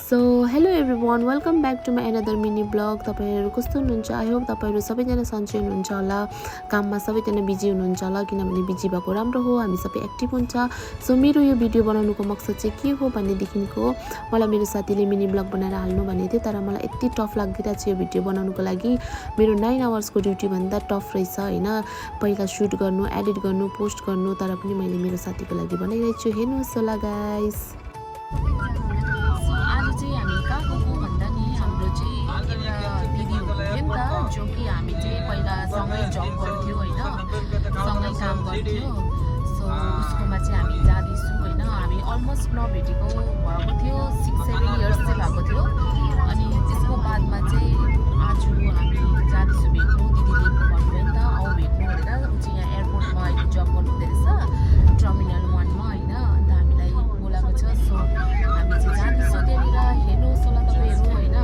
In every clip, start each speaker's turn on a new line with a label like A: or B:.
A: So hello everyone, welcome back to my another mini blog. तपाईँहरू कस्तो हुनुहुन्छ? I hope तपाईँहरू सबैजना सन्चै हुनुहुन्छ होला, काममा सबैजना बिजी हुनुहुन्छ होला, किनभने बिजी भएको राम्रो हो, हामी सबै एक्टिभ हुन्छ। सो मेरो यो भिडियो बनाउनुको मकसद चाहिँ के हो भनेदेखिको मलाई मेरो साथीले मिनी ब्लग बनाएर हाल्नु भनेको थियो, तर मलाई यति टफ लागिरहेको छ यो भिडियो बनाउनुको लागि। मेरो 9 आवर्सको ड्युटीभन्दा टफ रहेछ होइन, पहिला सुट गर्नु, एडिट गर्नु, पोस्ट गर्नु, तर पनि मैले मेरो साथीको लागि बनाइरहेको छु। हेर्नुहोस् होला गाइस।
B: जो कि हामी चाहिँ पहिला सँगै जब गर्थ्यौँ होइन, सँगै काम गर्थ्यौँ। सो उसकोमा चाहिँ हामी जाँदैछौँ होइन। हामी अलमोस्ट नभेटेको भएको थियो, 6-7 इयर्स चाहिँ भएको थियो। अनि त्यसको बादमा चाहिँ आज हामी जाँदैछौँ भेट्नु। दिदीले भन्नुभयो नि त आऊ भेट्नु भनेर। ऊ चाहिँ यहाँ एयरपोर्टमा अहिले जब गर्नु हुँदो रहेछ, टर्मिनल 1 मा होइन। अन्त हामीलाई बोलाएको छ। सो हामी चाहिँ जाँदैछौँ त्यहाँनिर। हेर्नुहोस् होला तपाईँहरू होइन।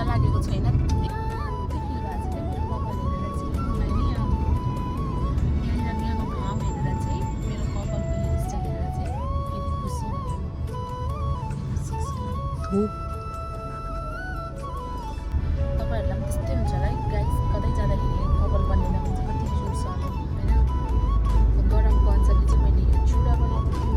B: लागेको छैन यहाँको घाम हेरेर चाहिँ मेरो कपालको हेयरस्टाइल हेरेर चाहिँ फेरि खुसी भयो। तपाईँहरूलाई पनि त्यस्तै हुन्छ होला है गाइस, कतै जाँदाखेरि कपाल बन्दैन भने चाहिँ कति जोड्छ होइन। गरमको अनुसारले चाहिँ मैले यो चुडा बनाएको थिएँ।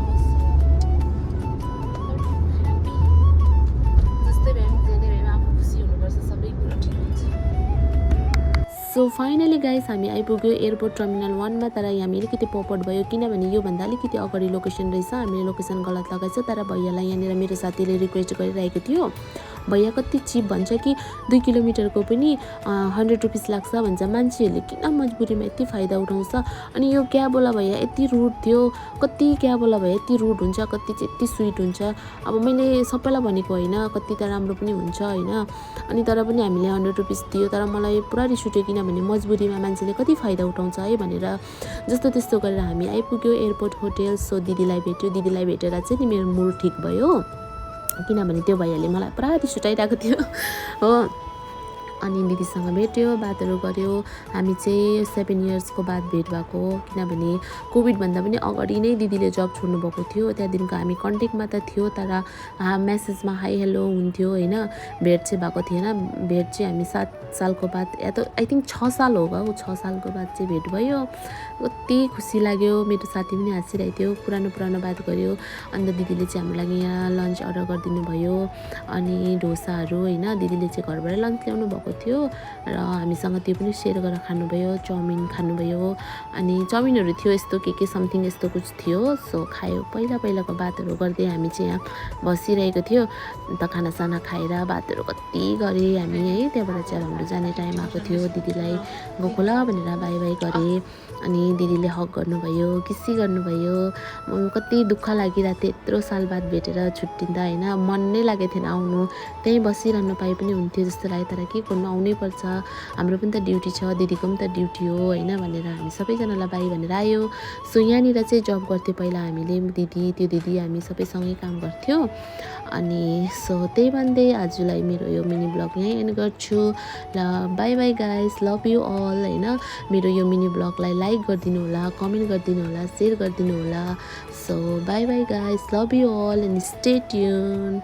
A: सो फाइनली गाइस हामी आइपुग्यो एयरपोर्ट टर्मिनल 1 मा। तर यहाँ अलिकति पपआउट भयो, किनभने योभन्दा अलिकति अगाडि लोकेसन रहेछ। हामीले लोकेसन गलत लगाएछ। तर भैयालाई यहाँनिर मेरो साथीले रिक्वेस्ट गरिरहेको थियो, भैया कति चिप भन्छ कि 2 किलोमिटरको पनि 100 रुपिस लाग्छ भन्छ। मान्छेहरूले किन मजबुरीमा यति फाइदा उठाउँछ। अनि यो क्याबवाला भैया यति रुड थियो। कति क्याबवाला भैया यति रुड हुन्छ, कति चाहिँ यति स्विट हुन्छ। अब मैले सबैलाई भनेको होइन, कति त राम्रो पनि हुन्छ होइन। अनि तर पनि हामीले 100 रुपिस दियो। तर मलाई पुरा रिस उठ्यो, किनभने मजबुरीमा मान्छेले कति फाइदा उठाउँछ है भनेर। जस्तो त्यस्तो गरेर हामी आइपुग्यो एयरपोर्ट होटेल। सो दिदीलाई भेट्यो। दिदीलाई भेटेर चाहिँ नि मेरो मुड ठिक भयो, किनभने त्यो भैयाले मलाई पुरा रिस उठाइरहेको थियो हो। अनि दिदीसँग भेट्यो, बातहरू गऱ्यो। हामी चाहिँ 7 इयर्सको बाद भेट भएको, किनभने कोभिडभन्दा पनि अगाडि नै दिदीले जब छोड्नुभएको थियो। त्यहाँदेखिको हामी कन्ट्याक्टमा त थियो, तर मेसेजमा हाई हेलो हुन्थ्यो होइन। भेट चाहिँ भएको थिएन। भेट चाहिँ हामी 7 सालको बाद, या त आई थिङ्क 6 साल होगा, 6 सालको बाद चाहिँ भेट भयो। कति खुसी लाग्यो। मेरो साथी पनि हाँसिरहेको थियो, पुरानो बात गऱ्यो। अन्त दिदीले चाहिँ हाम्रो लागि यहाँ लन्च अर्डर गरिदिनु भयो, अनि डोसाहरू होइन। दिदीले चाहिँ घरबाट लन्च ल्याउनु भएको थियो र हामीसँग त्यो पनि सेयर गरेर खानुभयो। चाउमिन खानुभयो, अनि चाउमिनहरू थियो यस्तो के समथिङ यस्तो कुछ थियो। सो खायो। पहिलाको बातहरू गर्दै हामी चाहिँ यहाँ बसिरहेको थियो। अन्त खानासाना खाएर बातहरू कति गरेँ हामी है। त्यहाँबाट चाहिँ हाम्रो जाने टाइम आएको थियो। दिदीलाई गोखोला भनेर बाई बाई गरेँ। अनि दिदीले हक गर्नुभयो, किसी गर्नुभयो। कति दुःख लागिरहेको थियो यत्रो साल बाद भेटेर छुट्टिँदा होइन। मन नै लागेको थिएन आउनु, त्यहीँ बसिरहनु पाए पनि हुन्थ्यो जस्तो लाग्यो। तर के गर्नु, आउनै पर्छ, हाम्रो पनि त ड्युटी छ, दिदीको पनि त ड्युटी हो होइन भनेर हामी सबैजनालाई बाई भनेर आयो। सो यहाँनिर चाहिँ जब गर्थ्यो पहिला हामीले, त्यो दिदी हामी सबैसँगै काम गर्थ्यौँ। अनि सो त्यही भन्दै आजलाई मेरो यो मिनी ब्लग यहीँ एन्ड गर्छु र bye bye guys, love you all होइन। मेरो यो मिनी ब्लगलाई लाइक गरिदिनु होला, कमेन्ट गरिदिनु होला, सेयर गरिदिनु होला। So bye bye guys, love you all and stay tune.